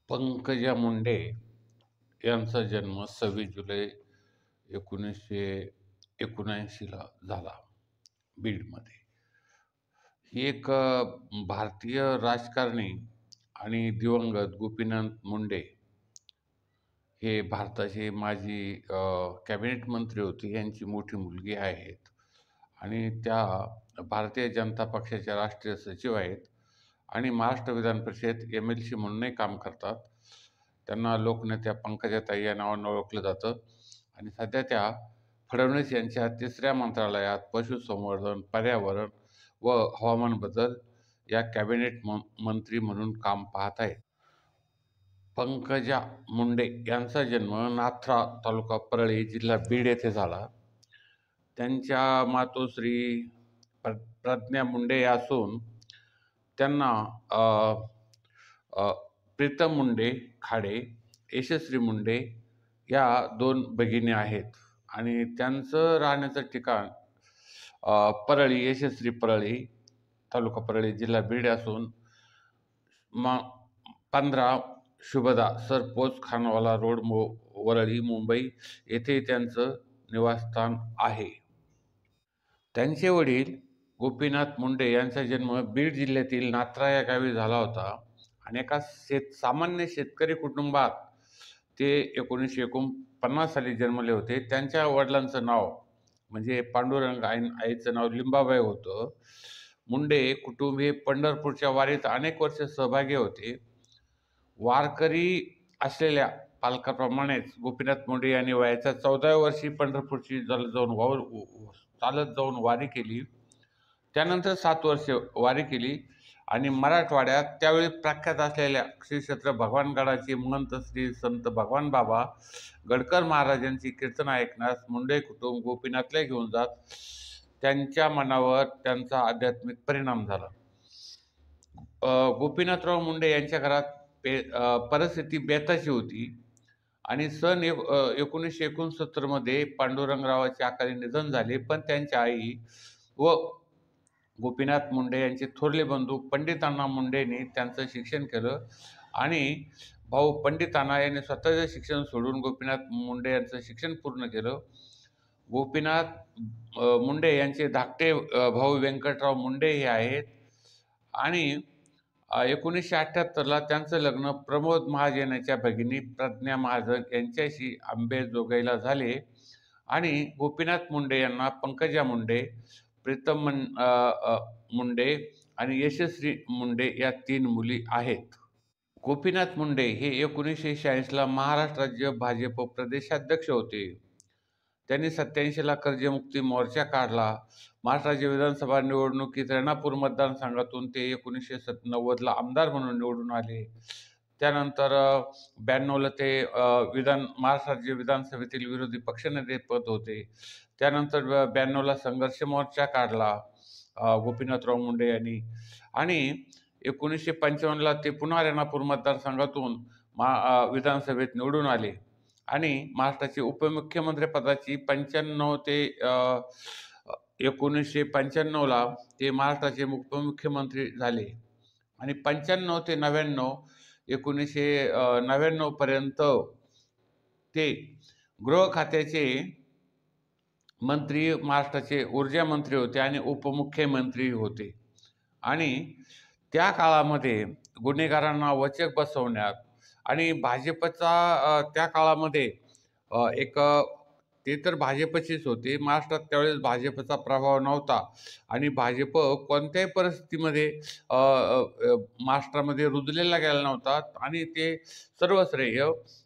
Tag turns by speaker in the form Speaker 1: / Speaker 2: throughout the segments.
Speaker 1: पंकजा मुंडे यांचा जन्म 26 जुलै 1979ला झाला बीडमध्ये. ही एक भारतीय राजकारणी आणि दिवंगत गोपीनाथ मुंडे हे भारताचे माजी कॅबिनेट मंत्री होते. यांची मोठी मुलगी आहेत आणि त्या भारतीय जनता पक्षाच्या राष्ट्रीय सचिव आहेत आणि महाराष्ट्र विधान परिषद MLC म्हणूनही काम करतात. त्यांना लोकनेत्या पंकजाताई या नावानं ओळखलं जातं आणि सध्या त्या फडणवीस यांच्या तिसऱ्या मंत्रालयात पशुसंवर्धन, पर्यावरण व हवामान बदल या कॅबिनेट मंत्री म्हणून काम पाहत आहेत. पंकजा मुंडे यांचा जन्म नाथ्रा, तालुका परळी, जिल्हा बीड येथे झाला. त्यांच्या मातोश्री प्रज्ञा मुंडे असून त्यांना प्रीतम मुंडे खाडे, यशस्वी मुंडे या 2 भगिनी आहेत आणि त्यांचं राहण्याचं ठिकाण परळी, यशस्वी परळी, तालुका परळी, जिल्हा बीड असून 15 शुभदा सरपोच खानवाला रोड, वरळी, मुंबई येथे त्यांचं निवासस्थान आहे. त्यांचे वडील गोपीनाथ मुंडे यांचा जन्म बीड जिल्ह्यातील नाथ्रा या गावी झाला होता आणि एका सामान्य शेतकरी कुटुंबात ते 1949 साली जन्मले होते. त्यांच्या वडिलांचं नाव म्हणजे पांडुरंग, आईचं नाव लिंबाबाई होतं. मुंडे कुटुंब हे पंढरपूरच्या वारीत अनेक वर्ष सहभागी होते. वारकरी असलेल्या पालकाप्रमाणेच गोपीनाथ मुंडे यांनी वयाच्या 14व्या वर्षी पंढरपूरची चालत जाऊन वारी केली. त्यानंतर 7 वर्ष वारी केली आणि मराठवाड्यात त्यावेळी प्रख्यात असलेल्या श्री क्षेत्र भगवानगडाचे महंत श्री संत भगवान बाबा गडकर महाराजांची कीर्तन ऐकण्यास मुंडे कुटुंब गोपीनाथला घेऊन जात. त्यांच्या मनावर त्यांचा आध्यात्मिक परिणाम झाला. गोपीनाथराव मुंडे यांच्या घरात परिस्थिती बेताची होती आणि सन 1969 मध्ये पांडुरंगरावाचे अकाली निधन झाले. पण त्यांच्या आई व गोपीनाथ मुंडे यांचे थोरले बंधू पंडित अण्णा मुंडेंनी त्यांचं शिक्षण केलं आणि भाऊ पंडित अण्णा यांनी स्वतःचं शिक्षण सोडून गोपीनाथ मुंडे यांचं शिक्षण पूर्ण केलं. गोपीनाथ मुंडे यांचे धाकटे भाऊ व्यंकटराव मुंडे हे आहेत आणि 1978ला त्यांचं लग्न प्रमोद महाजन यांच्या भगिनी प्रज्ञा महाजन यांच्याशी अंबेजोगाईला झाले आणि गोपीनाथ मुंडे यांना पंकजा मुंडे, प्रीतम मुंडे आणि यशस्वी मुंडे या 3 मुली आहेत. गोपीनाथ मुंडे हे 1986ला महाराष्ट्र राज्य भाजप प्रदेशाध्यक्ष होते. त्यांनी 87ला कर्जमुक्ती मोर्चा काढला. महाराष्ट्र राज्य विधानसभा निवडणुकीत रेणापूर मतदारसंघातून ते 1990ला आमदार म्हणून निवडून आले. त्यानंतर 92ला ते महाराष्ट्र राज्य विधानसभेतील विरोधी पक्षनेते पद होते. त्यानंतर 92ला संघर्ष मोर्चा काढला गोपीनाथराव मुंडे यांनी आणि 1955ला ते पुन्हा रेणापूर मतदारसंघातून विधानसभेत निवडून आले आणि महाराष्ट्राचे उपमुख्यमंत्री पदाची 95 ते 1995ला ते महाराष्ट्राचे उपमुख्यमंत्री झाले आणि 95 ते 99 1999 पर्यंत ते गृह खात्याचे मंत्री, महाराष्ट्राचे ऊर्जा मंत्री होते आणि उपमुख्यमंत्री होते आणि त्या काळामध्ये गुन्हेगारांना वचक बसवण्यात आणि भाजपचा त्या काळामध्ये ते तर भाजपचेच होते. महाराष्ट्रात त्यावेळेस भाजपचा प्रभाव नव्हता आणि भाजप कोणत्याही परिस्थितीमध्ये महाराष्ट्रामध्ये रुजलेला गेला नव्हता आणि ते सर्व श्रेय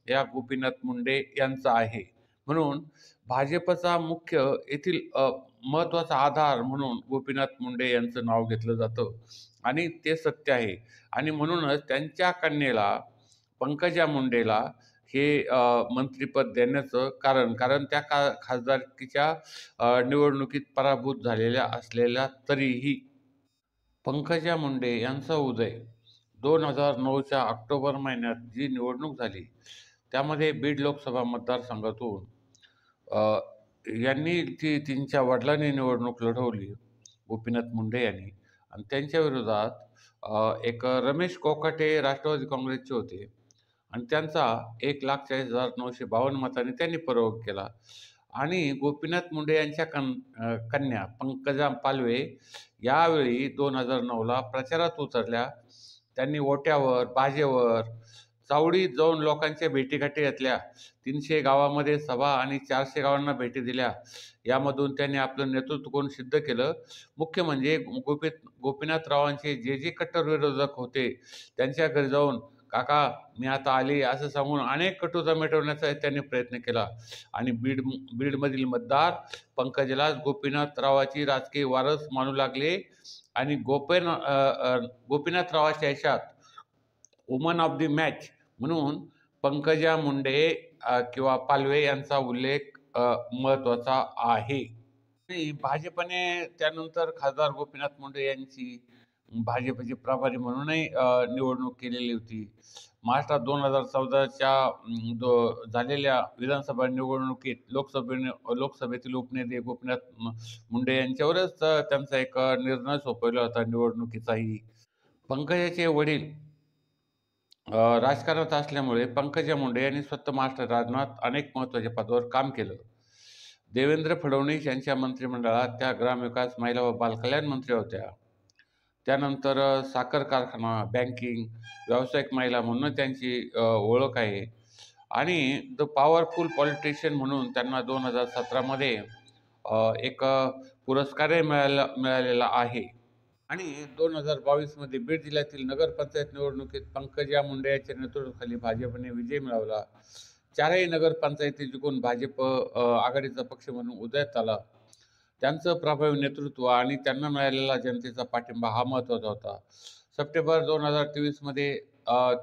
Speaker 1: या गोपीनाथ मुंडे यांचं आहे. म्हणून भाजपचा मुख्य येथील महत्त्वाचा आधार म्हणून गोपीनाथ मुंडे यांचं नाव घेतलं जातं आणि ते सत्य आहे आणि म्हणूनच त्यांच्या कन्येला पंकजा मुंडेला हे मंत्रिपद देण्याचं कारण त्या खासदारकीच्या निवडणुकीत पराभूत झालेल्या असलेल्या तरीही पंकजा मुंडे यांचा उदय 2009च्या ऑक्टोबर महिन्यात जी निवडणूक झाली त्यामध्ये बीड लोकसभा मतदारसंघातून यांनी त्यांच्या वडिलांनी निवडणूक लढवली गोपीनाथ मुंडे यांनी आणि त्यांच्या विरोधात एक रमेश कोकाटे राष्ट्रवादी काँग्रेसचे होते आणि त्यांचा 1,40,952 मतांनी त्यांनी पराभव केला. आणि गोपीनाथ मुंडे यांच्या कन्या पंकजा पालवे यावेळी 2009ला प्रचारात उतरल्या. त्यांनी ओट्यावर, बाजेवर, चावडीत जाऊन लोकांच्या भेटीगाठी घेतल्या. 300 गावामध्ये सभा आणि 400 गावांना भेटी दिल्या. यामधून त्यांनी आपलं नेतृत्व गुण सिद्ध केलं. मुख्य म्हणजे गोपीनाथरावांचे जे कट्टर विरोधक होते, त्यांच्या घरी जाऊन "काका, मी आता आले" असं सांगून अनेक कटुता मिटवण्याचा त्यांनी प्रयत्न केला. आणि बीडमधील मतदार पंकजाला गोपीनाथरावाची राजकीय वारस मानू लागले. आणि गोपीनाथरावाच्या यशात वुमन ऑफ द मॅच म्हणून पंकजा मुंडे किंवा पालवे यांचा उल्लेख महत्त्वाचा आहे. आणि भाजपने त्यानंतर खासदार गोपीनाथ मुंडे यांची भाजपचे प्रभारी म्हणूनही निवडणूक केलेली होती. महाराष्ट्रात 2014च्या झालेल्या विधानसभा निवडणुकीत लोकसभेतील उपनेते गोपीनाथ मुंडे यांच्यावरच त्यांचा एक निर्णय सोपवला होता निवडणुकीचाही. पंकजाचे वडील राजकारणात असल्यामुळे पंकजा मुंडे यांनी स्वतः महाराष्ट्र राजकारणात अनेक महत्त्वाच्या पदावर काम केलं. देवेंद्र फडणवीस यांच्या मंत्रिमंडळात त्या ग्रामविकास, महिला व बालकल्याण मंत्री होत्या. त्यानंतर साखर कारखाना, बँकिंग, व्यावसायिक महिला म्हणून त्यांची ओळख आहे. आणि द पॉवरफुल पॉलिटिशियन म्हणून त्यांना 2017मध्ये एक पुरस्कारही मिळालेला आहे. आणि 2022मध्ये बीड जिल्ह्यातील नगरपंचायत निवडणुकीत पंकजा मुंडे यांच्या नेतृत्वाखाली भाजपने विजय मिळवला. 4ही नगरपंचायती जिंकून भाजप आघाडीचा पक्ष म्हणून उदयास आला. त्यांचं प्रभावी नेतृत्व आणि त्यांना मिळालेला जनतेचा पाठिंबा हा महत्त्वाचा होता. सप्टेंबर 2023मध्ये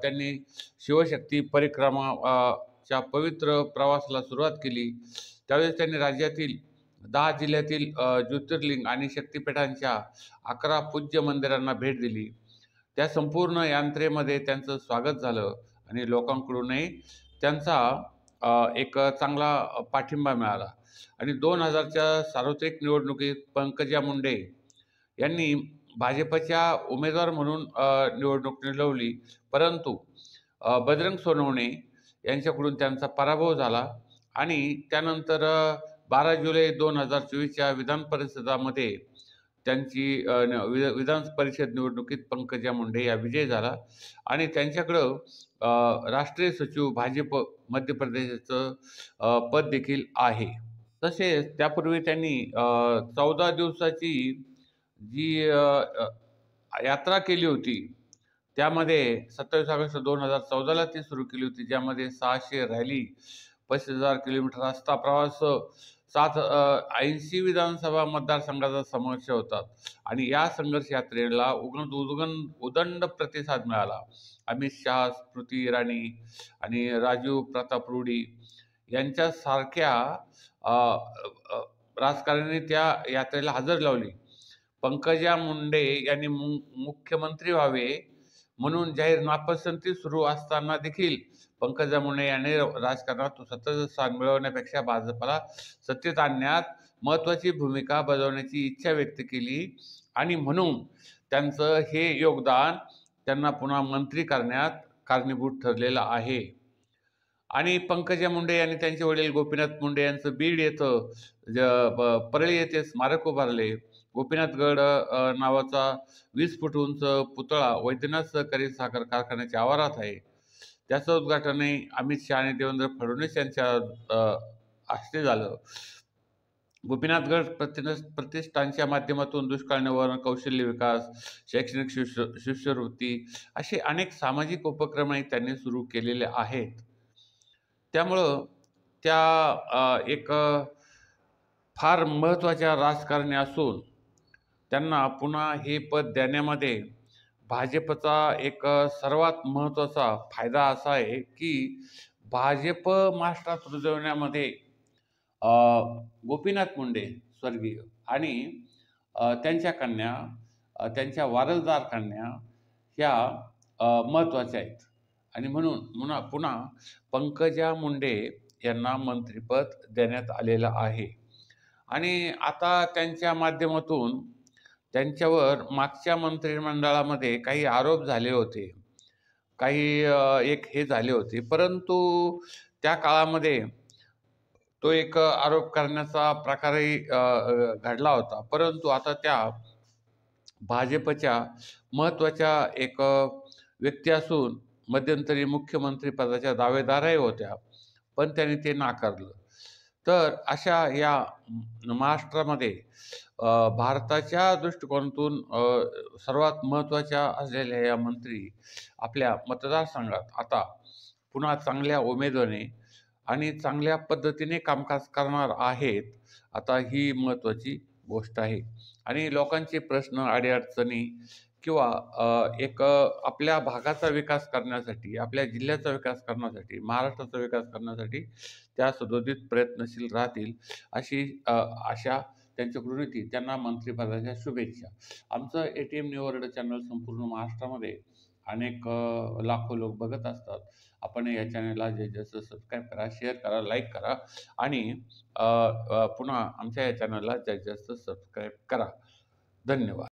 Speaker 1: त्यांनी शिवशक्ती परिक्रमा च्या पवित्र प्रवासाला सुरुवात केली. त्यावेळेस त्यांनी राज्यातील 10 जिल्ह्यातील ज्योतिर्लिंग आणि शक्तिपीठांच्या 11 पूज्य मंदिरांना भेट दिली. त्या संपूर्ण यात्रेमध्ये त्यांचं स्वागत झालं आणि लोकांकडूनही त्यांचा एक चांगला पाठिंबा मिळाला. आणि 2000च्या सार्वत्रिक निवडणुकीत पंकजा मुंडे यांनी भाजपच्या उमेदवार म्हणून निवडणूक लढवली, परंतु बजरंग सोनवणे यांच्याकडून त्यांचा पराभव झाला. आणि त्यानंतर 12 जुलै 2024च्या विधान परिषदामध्ये त्यांची विधान परिषद निवडणुकीत पंकजा मुंडे या विजयी झाला. आणि त्यांच्याकडं राष्ट्रीय सचिव भाजप मध्य प्रदेशाचं पद देखील आहे. तसेच त्यापूर्वी त्यांनी 14 दिवसाची जी यात्रा केली होती, त्यामध्ये 27 ऑगस्ट 2014ला ती सुरू केली होती, ज्यामध्ये 600 रॅली, 35,000 किलोमीटर रस्ता प्रवास, 80 विधानसभा मतदारसंघाचा समावेश होता. आणि या संघर्ष यात्रेला उदंड प्रतिसाद मिळाला. अमित शहा, स्मृती इराणी आणि राजीव प्रताप रूडी यांच्यासारख्या राजकारण्यांनी त्या यात्रेला हजेरी लावली. पंकजा मुंडे यांनी मुख्यमंत्री व्हावे म्हणून जाहीर नापसंती सुरू असताना देखील पंकजा मुंडे यांनी राजकारणात स्वतःचं स्थान मिळवण्यापेक्षा भाजपला सत्तेत आणण्यात महत्त्वाची भूमिका बजावण्याची इच्छा व्यक्त केली. आणि म्हणून त्यांचं हे योगदान त्यांना पुन्हा मंत्री करण्यात कारणीभूत ठरलेलं आहे. आणि पंकजा मुंडे यांनी त्यांचे वडील गोपीनाथ मुंडे यांचं बीड येथं परळी येथे स्मारक उभारले. गोपीनाथगड नावाचा 20 फूट उंच पुतळा वैद्यनाथ सहकारी साखर कारखान्याच्या आवारात आहे. त्याचं उद्घाटनही अमित शहा आणि देवेंद्र फडणवीस यांच्या हस्ते झालं. गोपीनाथगड प्रतिष्ठानच्या माध्यमातून दुष्काळ निवारण, कौशल्य विकास, शैक्षणिक शिष्यवृत्ती असे अनेक सामाजिक उपक्रमही त्यांनी सुरू केलेले आहेत. त्यामुळं त्या एक फार महत्त्वाच्या राजकारणी असून त्यांना पुन्हा हे पद देण्यामध्ये भाजपचा एक सर्वात महत्त्वाचा फायदा असा आहे की भाजप महाराष्ट्रात रुजवण्यामध्ये गोपीनाथ मुंडे स्वर्गीय आणि त्यांच्या कन्या, त्यांच्या वारसदार कन्या ह्या महत्त्वाच्या आहेत. आणि म्हणून पुन्हा पंकजा मुंडे यांना मंत्रिपद देण्यात आलेलं आहे. आणि आता त्यांच्या काही एक हे झाले होते. परंतु त्या काळामध्ये तो एक आरोप करण्याचा प्रकारही घडला होता. परंतु आता त्या भाजपच्या महत्त्वाच्या एक व्यक्ती असून मध्यंतरी मुख्यमंत्री पदाच्या दावेदारही होत्या, पण त्यांनी ते नाकारलं. तर अशा या महाराष्ट्रामध्ये भारताच्या दृष्टिकोनातून सर्वात महत्त्वाच्या असलेल्या या मंत्री आपल्या मतदारसंघात आता पुन्हा चांगल्या उमेदवारीने आणि चांगल्या पद्धतीने कामकाज करणार आहेत. आता ही महत्त्वाची गोष्ट आहे. आणि लोकांचे प्रश्न, अडी-अडचणी किंवा एक आपल्या भागाचा विकास करण्यासाठी, आपल्या जिल्ह्याचा विकास करण्यासाठी, महाराष्ट्राचा विकास करण्यासाठी त्या सदोदित प्रयत्नशील राहतील, अशी आशा त्यांच्याकडून येते. त्यांना मंत्रिपदाच्या शुभेच्छा. आमचं ATM न्यू वर्ल्ड चॅनल संपूर्ण महाराष्ट्रामध्ये अनेक लाखो लोक बघत असतात. आपण या चॅनलला जास्तीत जास्त सबस्क्राईब करा, शेअर करा, लाईक करा आणि पुन्हा आमच्या या चॅनलला जास्तीत जास्त सबस्क्राईब करा. धन्यवाद.